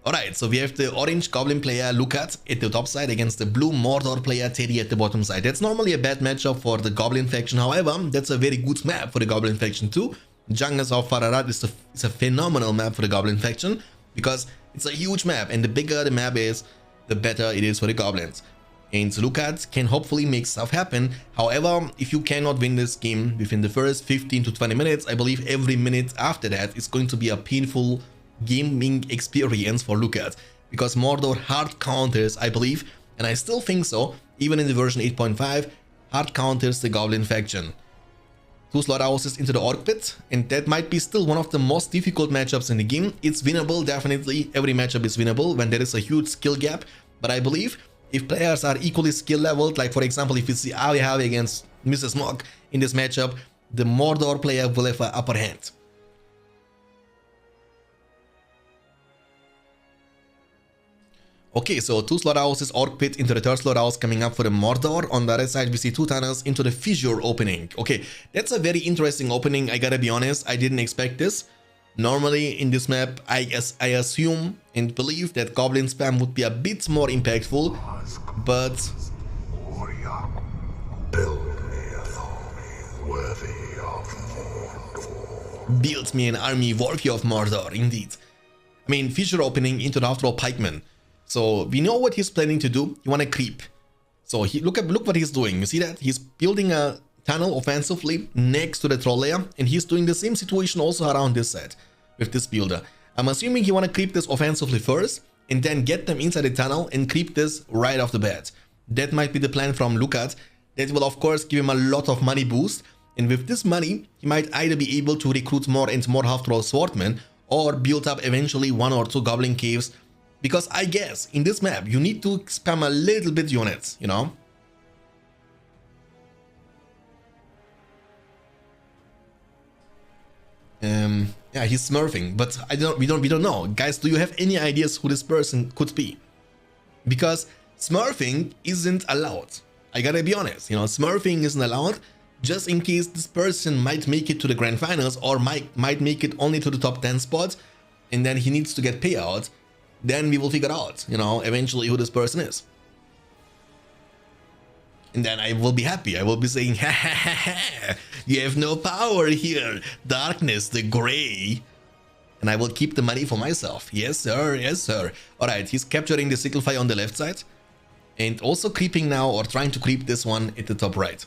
Alright, so we have the orange Goblin player Lukat at the top side against the blue Mordor player Teddy at the bottom side. That's normally a bad matchup for the Goblin faction, however, that's a very good map for the Goblin faction too. Jungles of Fararat is a phenomenal map for the Goblin faction because it's a huge map, and the bigger the map is, the better it is for the Goblins. And Lukat can hopefully make stuff happen. However, if you cannot win this game within the first 15 to 20 minutes, I believe every minute after that is going to be a painful gaming experience for Lukat, because Mordor hard counters, I believe, and I still think so, even in the version 8.5, hard counters the Goblin faction. 2 slaughterhouses into the Orc pit, and that might be still one of the most difficult matchups in the game. It's winnable, definitely. Every matchup is winnable when there is a huge skill gap, but I believe if players are equally skill leveled, like for example if you see RotWK against Mrs. Mock in this matchup, the Mordor player will have an upper hand. Okay, so 2 slaughterhouses, Orc pit into the 3rd slaughterhouse coming up for the Mordor. On the other side, we see 2 tunnels into the fissure opening. Okay, that's a very interesting opening, I gotta be honest. I didn't expect this. Normally in this map, I assume and believe that Goblin spam would be a bit more impactful, but build me an army worthy of Mordor, indeed. I mean, fissure opening into the after all pikeman. So we know what he's planning to do. You want to creep. So look what he's doing. You see that? He's building a tunnel offensively next to the troll layer, and he's doing the same situation also around this side with this builder. I'm assuming you want to creep this offensively first and then get them inside the tunnel and creep this right off the bat. That might be the plan from Lukat. That will of course give him a lot of money boost, and with this money he might either be able to recruit more and more half-troll swordmen or build up eventually 1 or 2 goblin caves, because I guess in this map you need to spam a little bit units, you know. Yeah, he's smurfing, but we don't know. Guys, do you have any ideas who this person could be? Because smurfing isn't allowed. I gotta be honest, you know, smurfing isn't allowed, just in case this person might make it to the grand finals or might make it only to the top 10 spots, and then he needs to get payout. Then we will figure out, you know, eventually who this person is. And then I will be happy. I will be saying, ha ha ha ha, you have no power here, darkness the gray. And I will keep the money for myself. Yes sir, yes sir. Alright, he's capturing the Sicklefire on the left side. And also creeping now, or trying to creep this one at the top right.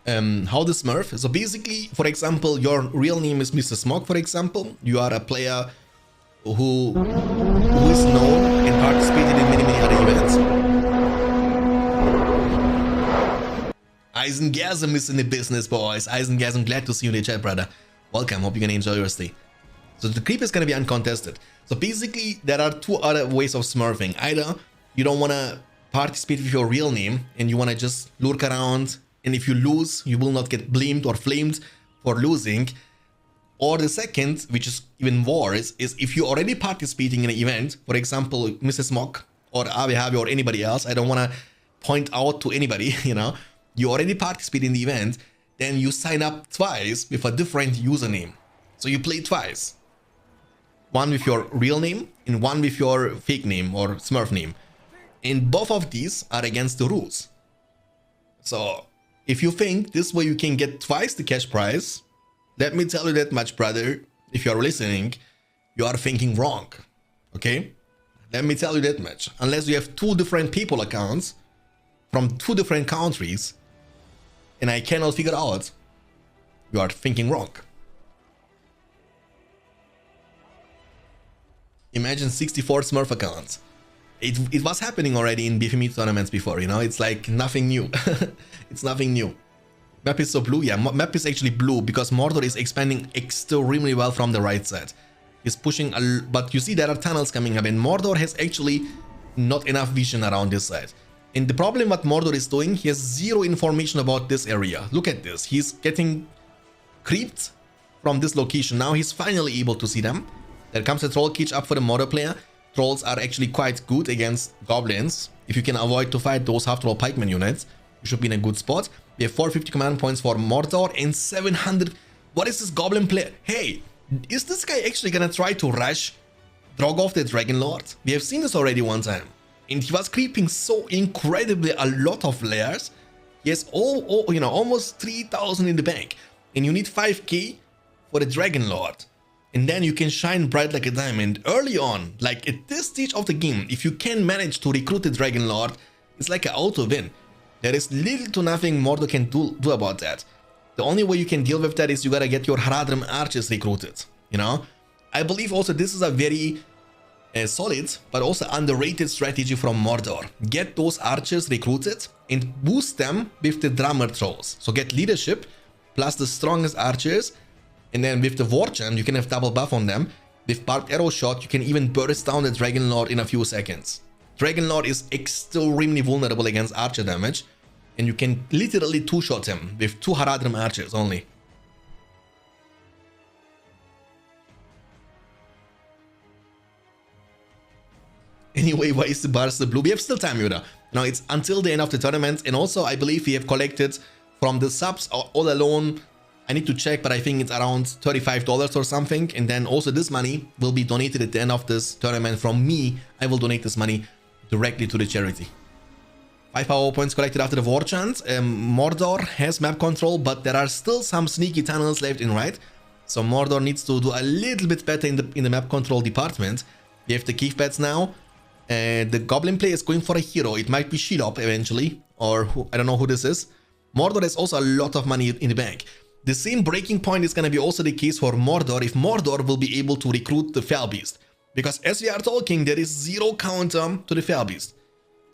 How the smurf? So basically, for example, your real name is Mr. Smog, for example. You are a player who is known and participated in many other events. Eisengasm is in the business, boys. Eisengasm, glad to see you in the chat, brother. Welcome, hope you're gonna enjoy your stay. So the creep is gonna be uncontested. So basically, there are 2 other ways of smurfing. Either you don't wanna participate with your real name and you wanna just lurk around, and if you lose, you will not get blamed or flamed for losing. Or the second, which is even worse, is if you're already participating in an event, for example, Mrs. Mock or RotWK or anybody else, I don't want to point out to anybody, you know, you already participate in the event, then you sign up twice with a different username. So you play twice. One with your real name and one with your fake name or smurf name. And both of these are against the rules. So if you think this way you can get twice the cash prize, let me tell you that much, brother. If you are listening, you are thinking wrong. Okay? Let me tell you that much. Unless you have 2 different PayPal accounts from 2 different countries, and I cannot figure out, you are thinking wrong. Imagine 64 Smurf accounts. It was happening already in BFME tournaments before, you know, it's like nothing new. It's nothing new. Map is so blue, yeah, map is actually blue because Mordor is expanding extremely well from the right side. He's pushing, but you see there are tunnels coming up, and Mordor has actually not enough vision around this side. And the problem what Mordor is doing, he has 0 information about this area. Look at this, he's getting creeped from this location. Now he's finally able to see them. There comes a troll cage up for the Mordor player. Trolls are actually quite good against goblins. If you can avoid to fight those half-troll pikeman units, you should be in a good spot. We have 450 command points for Mordor and 700 What is this Goblin player? Hey, is this guy actually gonna try to rush Drogoth the Dragon Lord? We have seen this already one time. And he was creeping so incredibly a lot of layers. He has almost 3,000 in the bank. And you need 5k for the Dragon Lord. And then you can shine bright like a diamond. Early on, like at this stage of the game, if you can manage to recruit the Dragon Lord, it's like an auto win. There is little to nothing Mordor can do about that. The only way you can deal with that is you gotta get your Haradrim archers recruited, you know? I believe also this is a very solid but also underrated strategy from Mordor. Get those archers recruited and boost them with the drummer trolls. So get leadership plus the strongest archers, and then with the war chant you can have double buff on them. With barbed arrow shot you can even burst down the Dragon Lord in a few seconds. Dragon Lord is extremely vulnerable against archer damage, and you can literally two-shot him with 2 Haradrim archers only. Anyway, why is the bar still blue? We have still time, Yoda. Now it's until the end of the tournament, and also I believe we have collected from the subs all alone. I need to check, but I think it's around $35 or something. And then also this money will be donated at the end of this tournament from me. I will donate this money directly to the charity. 5 power points collected after the war chant. Mordor has map control, but there are still some sneaky tunnels left and right. So Mordor needs to do a little bit better in the map control department. We have the cave beds now. The Goblin player is going for a hero. It might be Shelob eventually, or I don't know who this is. Mordor has also a lot of money in the bank. The same breaking point is going to be also the case for Mordor if Mordor will be able to recruit the Fell Beast. Because as we are talking, there is 0 counter to the Fell Beast.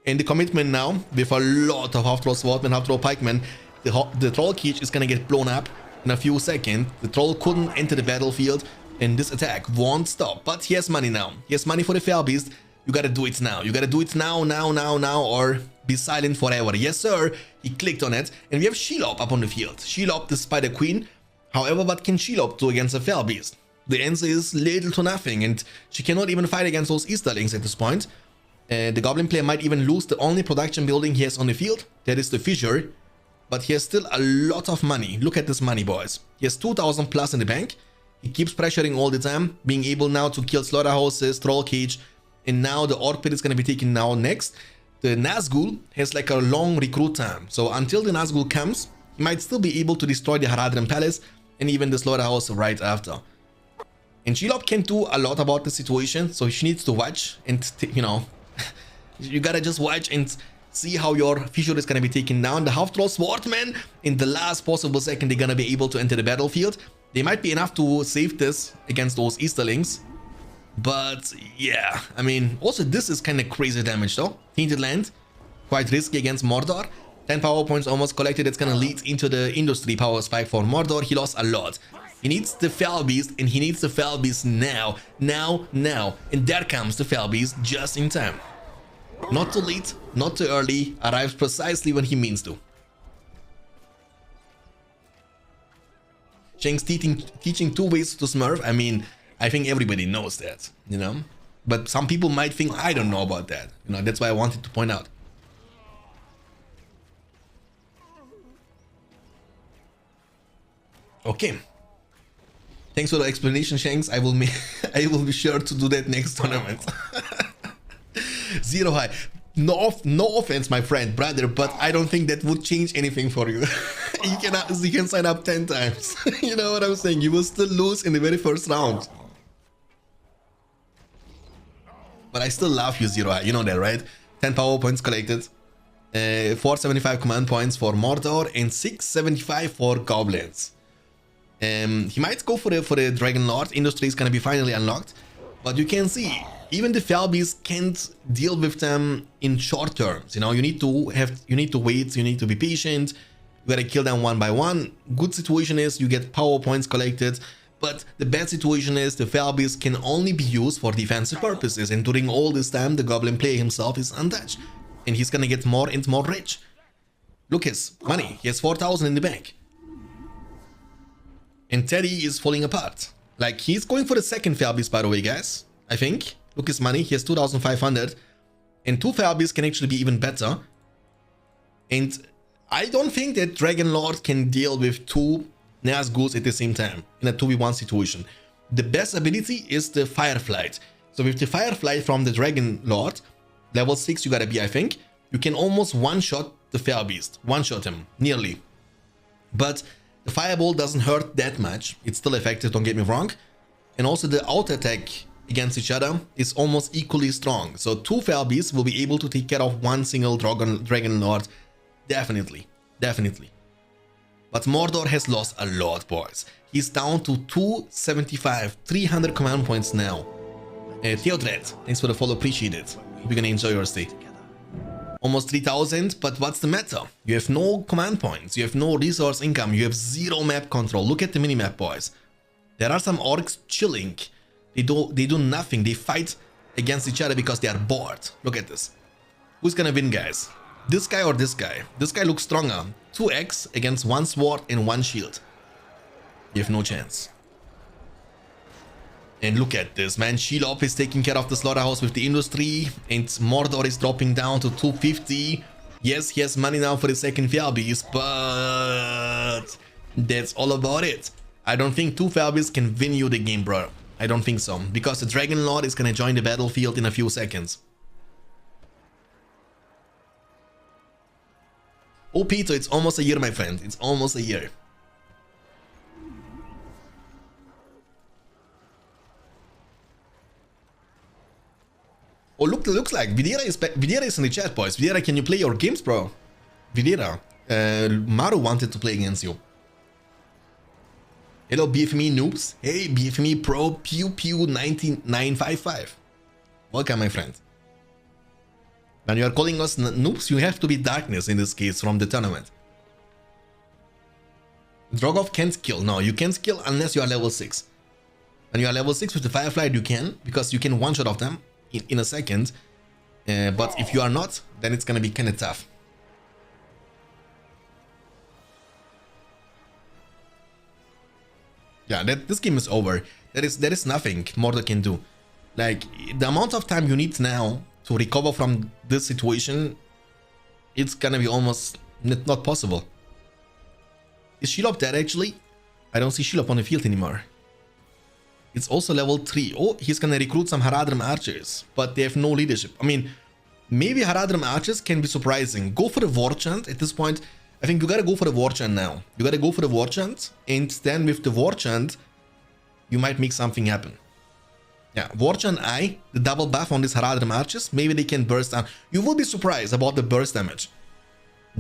And the commitment now, with a lot of half-throw swordsmen, half-throw pikemen, the troll cage is going to get blown up in a few seconds. The troll couldn't enter the battlefield, and this attack won't stop. But he has money now. He has money for the Fell Beast. You gotta do it now. You gotta do it now, or be silent forever. Yes, sir. He clicked on it. And we have Shelob up on the field. Shelob, the Spider Queen. However, what can Shelob do against a Fell Beast? The answer is little to nothing. And she cannot even fight against those Easterlings at this point. The Goblin player might even lose the only production building he has on the field. That is the Fissure. But he has still a lot of money. Look at this money, boys. He has 2,000 plus in the bank. He keeps pressuring all the time. Being able now to kill slaughterhouses, troll cage. And now the Orc Pit is going to be taken now next. The Nazgul has like a long recruit time. So until the Nazgul comes, he might still be able to destroy the Haradrim Palace and even the Slaughterhouse right after. And Shelob can't do a lot about the situation, so she needs to watch and, you know, you gotta just watch and see how your Fissure is going to be taken down. The Half-Troll Swordmen, in the last possible second, they're going to be able to enter the battlefield. They might be enough to save this against those Easterlings. But yeah, I mean, also this is kind of crazy damage though. Tainted Land, quite risky against Mordor. 10 power points almost collected. It's gonna lead into the industry power spike for Mordor. He lost a lot. He needs the Fell Beast, and he needs the Fell Beast now. And there comes the Fell Beast just in time. Not too late, not too early. Arrives precisely when he means to. Shanks teaching 2 ways to smurf. I mean, I think everybody knows that, you know, but some people might think I don't know about that, you know. That's why I wanted to point out. Okay, thanks for the explanation, Shanks. I will be sure to do that next tournament. 0 high. No offense, my friend, brother, but I don't think that would change anything for you. You can sign up 10 times. You know what I'm saying? You will still lose in the very first round. But I still love you, 0 high. You know that, right? 10 power points collected. 475 command points for Mordor and 675 for Goblins. He might go for the Dragon Lord. Industry is gonna be finally unlocked. But you can see, even the Fell Beast can't deal with them in short terms. You know, you need to wait, you need to be patient. You gotta kill them one by one. Good situation is you get power points collected. But the bad situation is the Fell Beast can only be used for defensive purposes. And during all this time, the Goblin player himself is untouched. And he's gonna get more and more rich. Look his money. He has 4,000 in the bank. And Teddy is falling apart. Like, he's going for the second Fell Beast, by the way, guys. I think. Look his money. He has 2,500. And 2 Fell Beasts can actually be even better. And I don't think that Dragon Lord can deal with 2 Nazgûls at the same time in a 2v1 situation. The best ability is the Fireflight. So with the Fireflight from the Dragon Lord, level 6 you gotta be, I think, you can almost one-shot the Fire Beast. One-shot him, nearly. But the Fireball doesn't hurt that much. It's still effective, don't get me wrong. And also the auto attack against each other is almost equally strong. So 2 Fire Beasts will be able to take care of one single Dragon Lord. Definitely. Definitely. But Mordor has lost a lot, boys. He's down to 275, 300 command points now. Theodred, thanks for the follow, appreciate it. Hope you're gonna enjoy your stay. Almost 3000, but what's the matter? You have no command points, you have no resource income, you have 0 map control. Look at the minimap, boys. There are some orcs chilling. They do nothing, they fight against each other because they are bored. Look at this. Who's gonna win, guys? This guy or this guy? This guy looks stronger. 2x against 1 sword and 1 shield. You have no chance. And look at this, man. Shelob is taking care of the slaughterhouse with the industry, and Mordor is dropping down to 250. Yes, he has money now for the second Fire Beast, but that's all about it. I don't think 2 Fire Beasts can win you the game, bro. I don't think so, because the Dragon Lord is gonna join the battlefield in a few seconds. Oh, Peter, it's almost a year, my friend. It's almost a year. Oh, looks like Videra is in the chat, boys. Videra, can you play your games, bro? Videra, Maru wanted to play against you. Hello, BFME noobs. Hey, BFME Pro Pew Pew 19955. Welcome, my friend. When you are calling us noobs, you have to be darkness in this case from the tournament. Drogoth can't kill. No, you can't kill unless you are level 6. When you are level 6 with the Firefly, you can, because you can one-shot of them in a second. But if you are not, then it's gonna be kind of tough. Yeah, this game is over. There is nothing Mordor can do. Like, the amount of time you need now to recover from this situation, it's gonna be almost not possible. Is Shelob dead actually? I don't see Shelob on the field anymore. It's also level 3. Oh, he's gonna recruit some Haradrim archers, but they have no leadership. I mean, maybe Haradrim archers can be surprising. Go for the war chant at this point. I think you gotta go for the war chant now. You gotta go for the war chant, and then with the war chant, you might make something happen. Yeah, war chant I, the double buff on these Haradrim archers, maybe they can burst down. You will be surprised about the burst damage.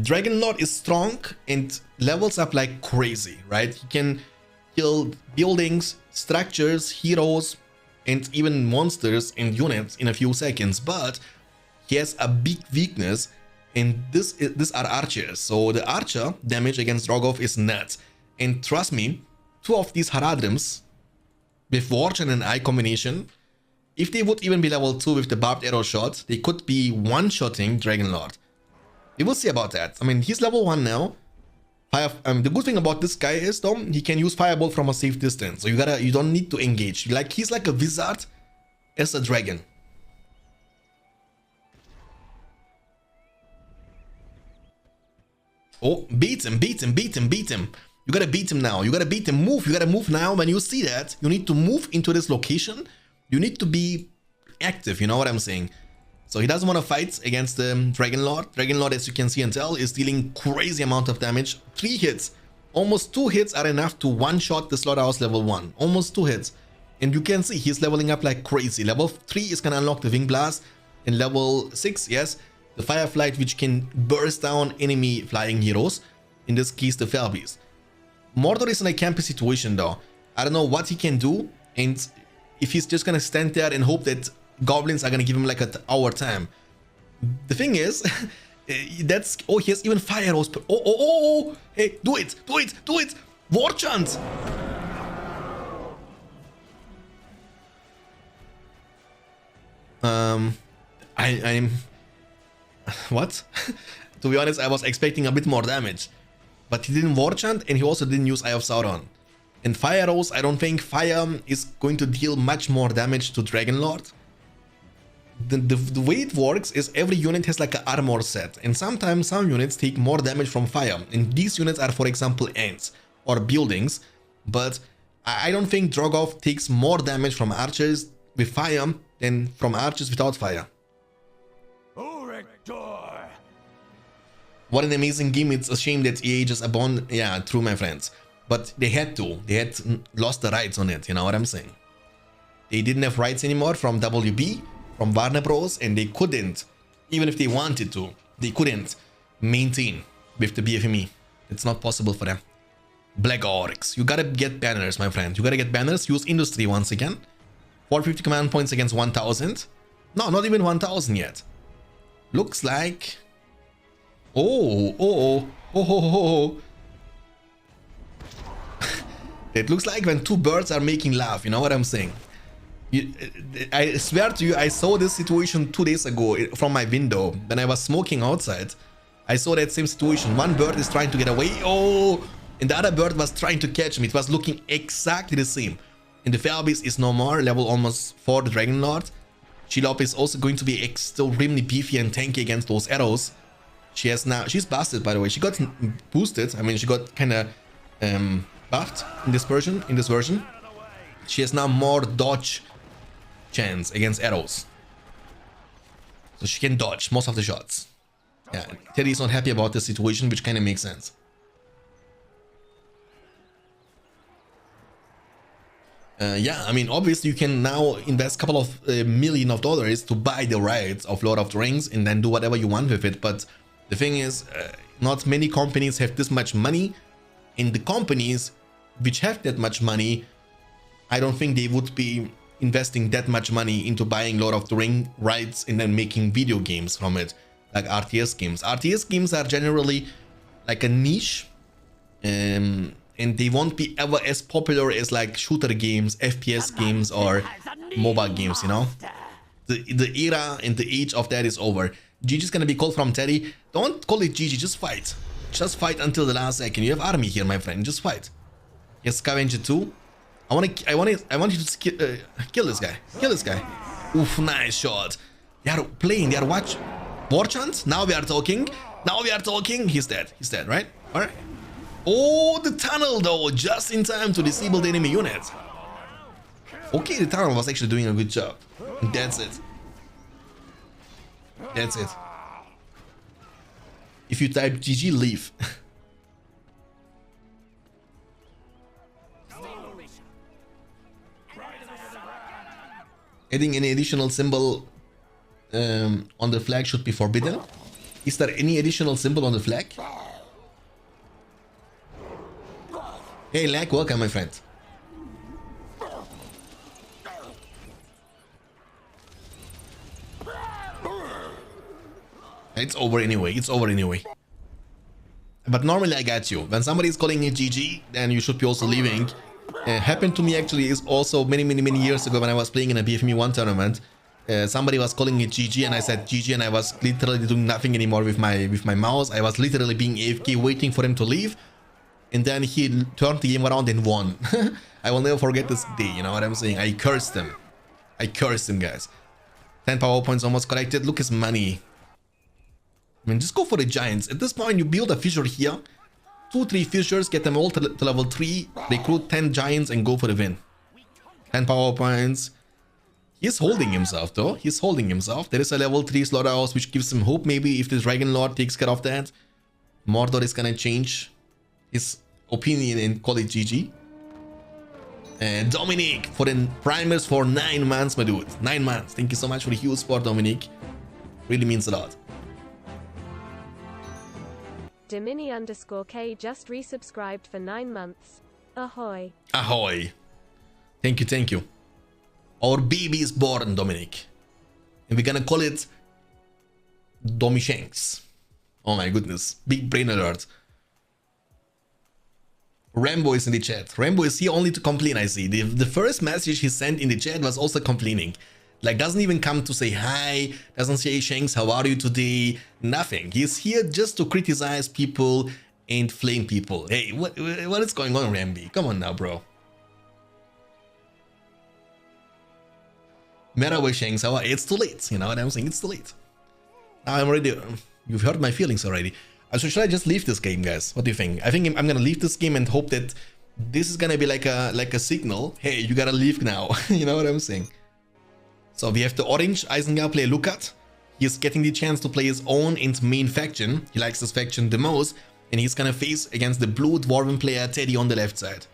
Dragon Lord is strong and levels up like crazy, right? He can kill buildings, structures, heroes, and even monsters and units in a few seconds, but he has a big weakness, and these are archers. So the archer damage against Drogoth is nuts. And trust me, 2 of these Haradrims with Warchant and I combination, if they would even be level 2 with the barbed arrow shot, they could be one-shotting Dragon Lord. We will see about that. I mean, he's level 1 now. The good thing about this guy is, though, he can use Fireball from a safe distance. So you don't need to engage. Like, he's like a wizard as a dragon. Oh, beat him. You gotta beat him now. You gotta beat him. Move. You gotta move now. When you see that, you need to move into this location. You need to be active. You know what I'm saying? So he doesn't want to fight against the Dragon Lord. Dragon Lord, as you can see and tell, is dealing crazy amount of damage. 3 hits. Almost 2 hits are enough to one-shot the Slaughterhouse level 1. Almost 2 hits. And you can see he's leveling up like crazy. Level 3 is gonna unlock the Wing Blast. And level 6, yes, the Fireflight, which can burst down enemy flying heroes. In this case, the Fell Beast. Mordor is in a campy situation though. I don't know what he can do, and if he's just gonna stand there and hope that goblins are gonna give him like an hour time. The thing is, that's... Oh, he has even fire arrows. Oh, hey, do it! War chant! I'm... What? To be honest, I was expecting a bit more damage. But he didn't war chant, and he also didn't use Eye of Sauron. And fire arrows, I don't think fire is going to deal much more damage to Dragon Lord. The way it works is every unit has like an armor set, and sometimes some units take more damage from fire, and these units are, for example, ants. or buildings, but I don't think Drogoth takes more damage from archers with fire than from archers without fire. What an amazing game. It's a shame that EA just abandoned. Yeah, true, my friends. But they had to. They had lost the rights on it, you know what I'm saying? They didn't have rights anymore from WB, from Warner Bros, and they couldn't, even if they wanted to, they couldn't maintain with the BFME. It's not possible for them. Black Oryx. You gotta get banners, my friend. You gotta get banners. Use industry once again. 450 command points against 1000. No, not even 1000 yet. Looks like... Oh. It looks like when two birds are making love, you know what I'm saying? I swear to you, I saw this situation 2 days ago from my window when I was smoking outside. I saw that same situation. One bird is trying to get away, and the other bird was trying to catch me. It was looking exactly the same. And the Fairbeast is no more, level almost 4, the Dragon Lord. Shelob is also going to be extremely beefy and tanky against those arrows. She has now, she's busted by the way. She got boosted. I mean, she got kind of buffed in this version. She has now more dodge chance against arrows, so she can dodge most of the shots. Yeah, Teddy is not happy about this situation, which kind of makes sense. Yeah, I mean, obviously you can now invest a couple of $1 million to buy the rights of Lord of the Rings and then do whatever you want with it. But the thing is, not many companies have this much money, and the companies which have that much money, I don't think they would be investing that much money into buying Lord of the Rings rights and then making video games from it, like RTS games. RTS games are generally like a niche, and they won't be ever as popular as like shooter games, FPS games, or mobile games, you know? The era and the age of that is over. GG's gonna be called from Teddy. Don't call it GG, just fight. Just fight until the last second. You have army here, my friend, just fight. Yes, Scavenger 2. I want you to kill this guy. Kill this guy. Oof, nice shot. They are playing, they are watching. War chant? Now we are talking. Now we are talking. He's dead. He's dead, right? Alright. Oh, the tunnel though, just in time to disable the enemy unit. Okay, the tunnel was actually doing a good job. That's it. That's it. If you type GG, leave. Adding any additional symbol on the flag should be forbidden. Is there any additional symbol on the flag? Hey Lack, welcome my friend. It's over anyway, it's over anyway. But normally I got you. When somebody is calling it GG, then you should be also leaving. Happened to me actually is also many years ago when I was playing in a BFME 1 tournament. Somebody was calling it GG and I said GG and I was literally doing nothing anymore with my mouse. I was literally being AFK waiting for him to leave. And then he turned the game around and won. I will never forget this day, you know what I'm saying? I cursed him. I cursed him, guys. 10 power points almost collected. Look, his money. I mean, just go for the giants. At this point, you build a fissure here. 2-3 fissures, get them all to level 3. Recruit 10 giants and go for the win. 10 power points. He's holding himself, though. He's holding himself. There is a level 3 slaughterhouse, which gives him hope, maybe, if the Dragon Lord takes care of that. Mordor is gonna change his opinion and call it GG. And Dominic for the primers for 9 months, my dude. 9 months. Thank you so much for the huge support, Dominic. Really means a lot. Domini_K just resubscribed for 9 months. Ahoy. Ahoy. Thank you, thank you. Our baby is born, Dominic. And we're gonna call it Shanks. Oh my goodness. Big brain alert. Rambo is in the chat. Rambo is here only to complain, I see. The first message he sent in the chat was also complaining. Like, doesn't even come to say hi, doesn't say, Shanks, how are you today? Nothing. He's here just to criticize people and flame people. Hey, what is going on, Ramby? Come on now, bro. Maraway, Shanks, how are you? It's too late. You know what I'm saying? It's too late. Now I'm already... You've hurt my feelings already. So should I just leave this game, guys? What do you think? I think I'm gonna leave this game and hope that this is gonna be like a signal. Hey, you gotta leave now. You know what I'm saying? So we have the orange Isengard player LotR. He's getting the chance to play his own and main faction. He likes this faction the most, and he's gonna face against the blue dwarven player Teddy on the left side.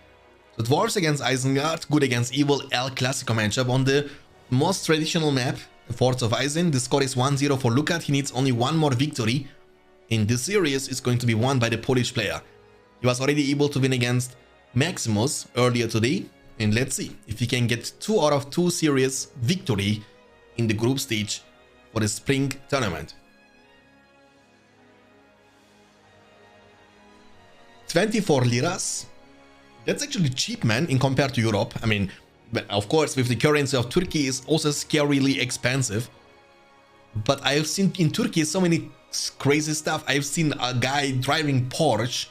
So dwarves against Isengard, good against evil El Clasico matchup on the most traditional map, the Forts of Eisen. The score is 1-0 for LotR. He needs only one more victory. In this series is going to be won by the Polish player. He was already able to win against Maximus earlier today, and let's see if he can get 2 out of 2 series victory in the group stage for the spring tournament. 24 liras. That's actually cheap, man, in compared to Europe. I mean, of course, with the currency of Turkey is also scarily expensive. But I've seen in Turkey so many crazy stuff. I've seen a guy driving Porsche,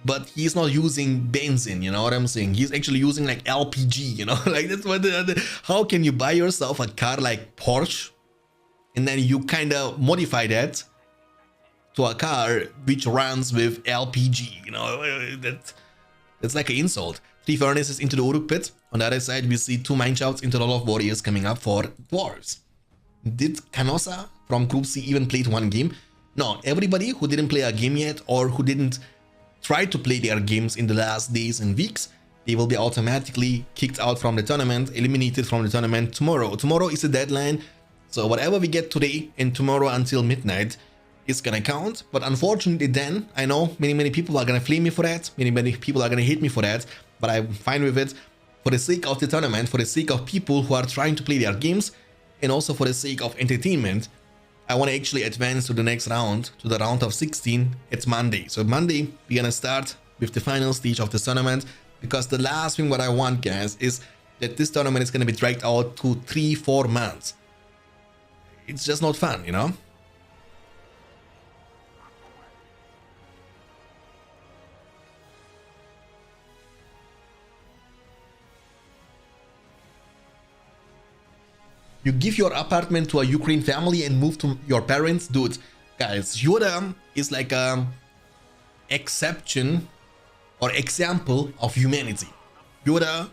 but he's not using benzene, you know what I'm saying? He's actually using like LPG, you know? Like that's what how can you buy yourself a car like Porsche and then you kind of modify that to a car which runs with LPG, you know? That's like an insult. 3 furnaces into the Uruk pit. On the other side, we see 2 mine shouts into the Lot of Warriors coming up for dwarves. Did Canossa from Group C even played 1 game? No, everybody who didn't play a game yet or who didn't try to play their games in the last days and weeks, they will be automatically kicked out from the tournament, eliminated from the tournament tomorrow. Tomorrow is the deadline, so whatever we get today and tomorrow until midnight is gonna count. But unfortunately then, I know many people are gonna flame me for that, many people are gonna hate me for that, but I'm fine with it. For the sake of the tournament, for the sake of people who are trying to play their games, and also for the sake of entertainment, I want to actually advance to the next round, to the round of 16. It's Monday. So Monday, we're gonna start with the final stage of the tournament, because the last thing what I want, guys, is that this tournament is gonna be dragged out to 3-4 months. It's just not fun, you know? You give your apartment to a Ukraine family and move to your parents? Dude, guys, Yoda is like a exception or example of humanity. Yoda,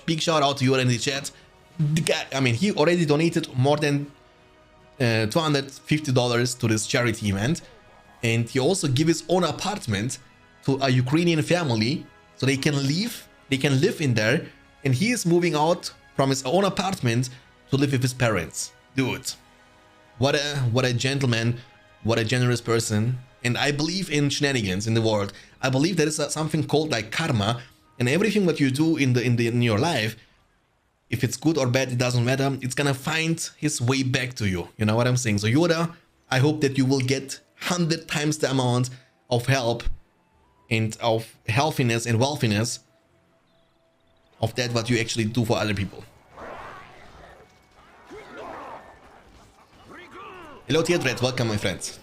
big shout out to Yoda in the chat. The guy, I mean, he already donated more than $250 to this charity event. And he also gave his own apartment to a Ukrainian family so they can live in there. And he is moving out from his own apartment to live with his parents. Dude, what a gentleman, what a generous person. And I believe in shenanigans in the world. I believe there is something called like karma, and everything that you do in your life, if it's good or bad, it doesn't matter. It's gonna find his way back to you. You know what I'm saying? So Yoda, I hope that you will get 100 times the amount of help and of healthiness and wealthiness of that what you actually do for other people. Hello Teardred, welcome my friends.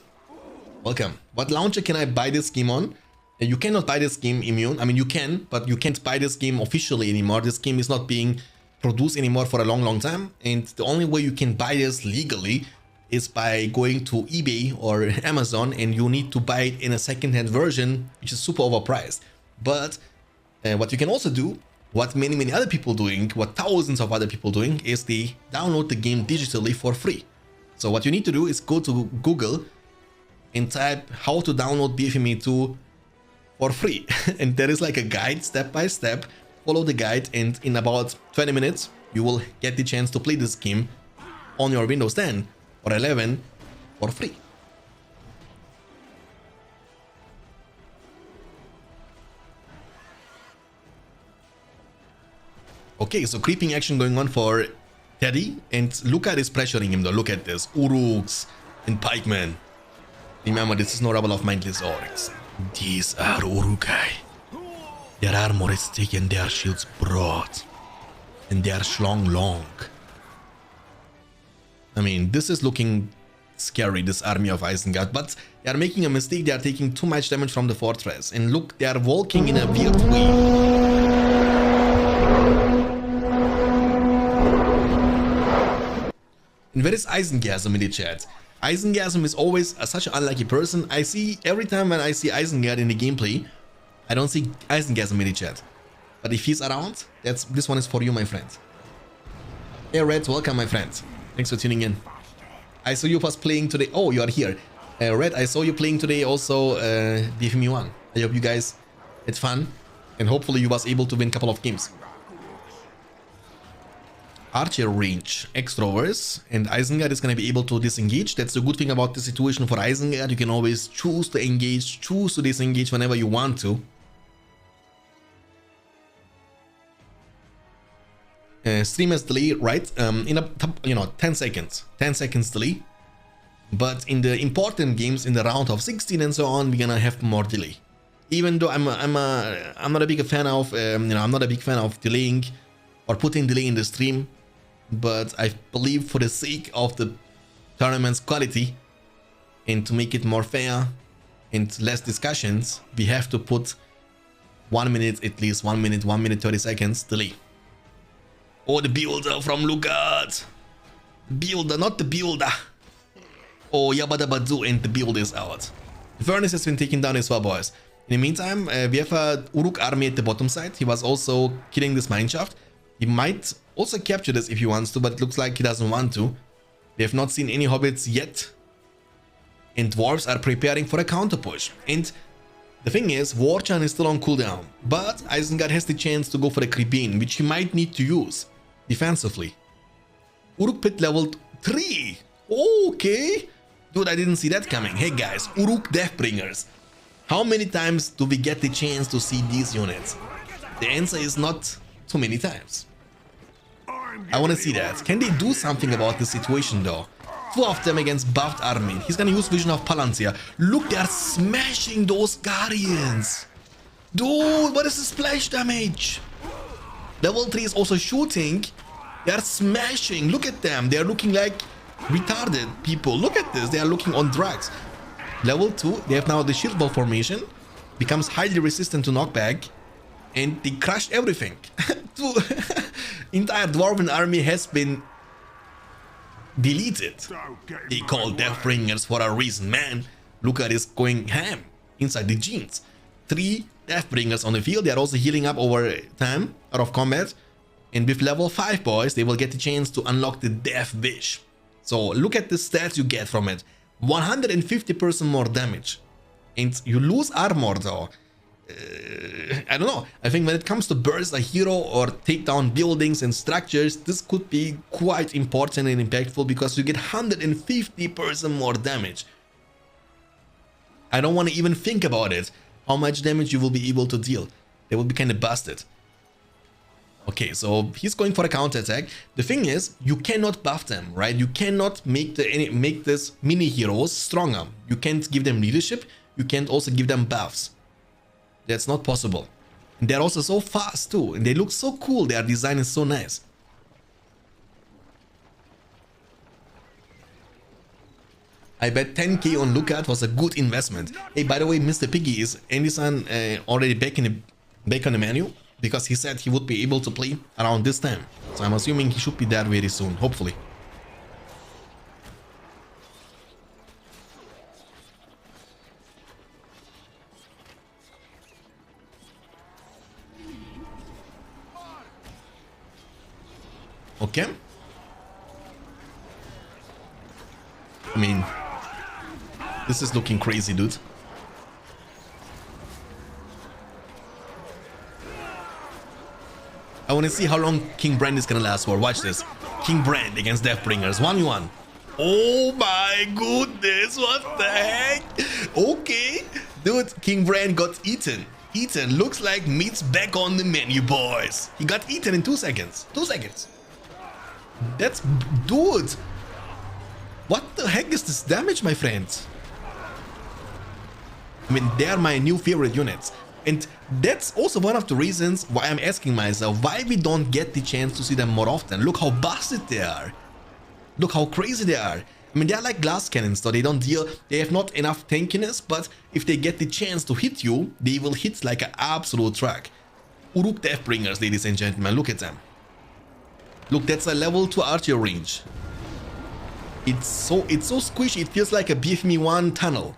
Welcome. What launcher can I buy this game on? You cannot buy this game immune. I mean you can, but you can't buy this game officially anymore. This game is not being produced anymore for a long time. And the only way you can buy this legally is by going to eBay or Amazon, and you need to buy it in a second-hand version, which is super overpriced. But what you can also do, what many other people doing, what thousands of other people doing, is they download the game digitally for free. So what you need to do is go to Google and type how to download BFME 2 for free. And there is like a guide step by step. Follow the guide, and in about 20 minutes you will get the chance to play this game on your Windows 10 or 11 for free. Okay, so creeping action going on for Teddy, and LotR is pressuring him though. Look at this, Uruks and Pikemen. Remember, this is no rabble of mindless orcs. These are Urukai. Their armor is thick and their shields broad. And their schlong long. I mean, this is looking scary, this army of Isengard, but they are making a mistake. They are taking too much damage from the fortress. And look, they are walking in a weird way. And where is Eisengasm in the chat? Eisengasm is always such an unlucky person. I see every time when I see Isengard in the gameplay, I don't see Eisengasm in the chat. But if he's around, this one is for you, my friend. Hey Red, welcome my friend. Thanks for tuning in. I saw you first playing today. Oh, you are here. Red, I saw you playing today also BFME 1. I hope you guys had fun. And hopefully you was able to win a couple of games. Archer range, extroverts, and Isengard is going to be able to disengage. That's the good thing about the situation for Isengard. You can always choose to engage, choose to disengage whenever you want to. Stream has delay, right? In a 10 seconds, 10 seconds delay. But in the important games, in the round of 16 and so on, we're gonna have more delay. Even though I'm not a big fan of I'm not a big fan of delaying or putting delay in the stream. But I believe for the sake of the tournament's quality and to make it more fair and less discussions, we have to put 1 minute, at least 1 minute, 1 minute 30 seconds delay. Oh, the builder from Lugard. Builder, not the builder. Oh, Yabadabadu, and the build is out. The furnace has been taken down as well, boys. In the meantime, we have a Uruk army at the bottom side. He was also killing this mineshaft. He might also capture this if he wants to, but it looks like he doesn't want to. We have not seen any hobbits yet. And dwarves are preparing for a counter push. And the thing is, Warchan is still on cooldown. But Isengard has the chance to go for the Creepine, which he might need to use defensively. Uruk pit leveled 3. Okay. Dude, I didn't see that coming. Hey guys, Uruk Deathbringers. How many times do we get the chance to see these units? The answer is not too many times. I want to see that. Can they do something about this situation though? 2 of them against buffed army. He's gonna use Vision of Palantir. Look, they're smashing those Guardians. Dude, what is the splash damage? Level 3 is also shooting. They're smashing. Look at them. They're looking like retarded people. Look at this. They are looking on drugs. Level 2, they have now the shield wall formation. Becomes highly resistant to knockback. And they crushed everything. Entire Dwarven army has been deleted. They call Deathbringers for a reason, man. Lugard is going ham inside the genes. 3 Deathbringers on the field. They are also healing up over time out of combat. And with level 5, boys, they will get the chance to unlock the Death Wish. So look at the stats you get from it. 150% more damage. And you lose armor though. I don't know. I think when it comes to burst a hero or take down buildings and structures, this could be quite important and impactful because you get 150% more damage. I don't want to even think about it. How much damage you will be able to deal. They will be kind of busted. Okay, so he's going for a counter attack. The thing is, you cannot buff them, right? You cannot make this mini heroes stronger. You can't give them leadership. You can't also give them buffs. That's not possible. And they're also so fast too. And they look so cool. Their design is so nice. I bet 10k on Lugard was a good investment. Hey, by the way, Mr. Piggy, is Andy-san already back on the menu? Because he said he would be able to play around this time. So I'm assuming he should be there very soon, hopefully. Okay. I mean, this is looking crazy, dude. I want to see how long King Brand is gonna last for. Watch this. King Brand against Deathbringers. 1v1. Oh my goodness, what the heck? Okay. Dude, King Brand got eaten. Eaten. Looks like meat's back on the menu, boys. He got eaten in 2 seconds. 2 seconds. That's... Dude. What the heck is this damage, my friends? I mean, they are my new favorite units. And that's also one of the reasons why I'm asking myself why we don't get the chance to see them more often. Look how busted they are. Look how crazy they are. I mean, they're like glass cannons, so they don't deal, they have not enough tankiness, but if they get the chance to hit you, they will hit like an absolute truck. Uruk Deathbringers, ladies and gentlemen, look at them. Look, that's a level 2 archer range. It's so squishy. It feels like a BFME 1 tunnel.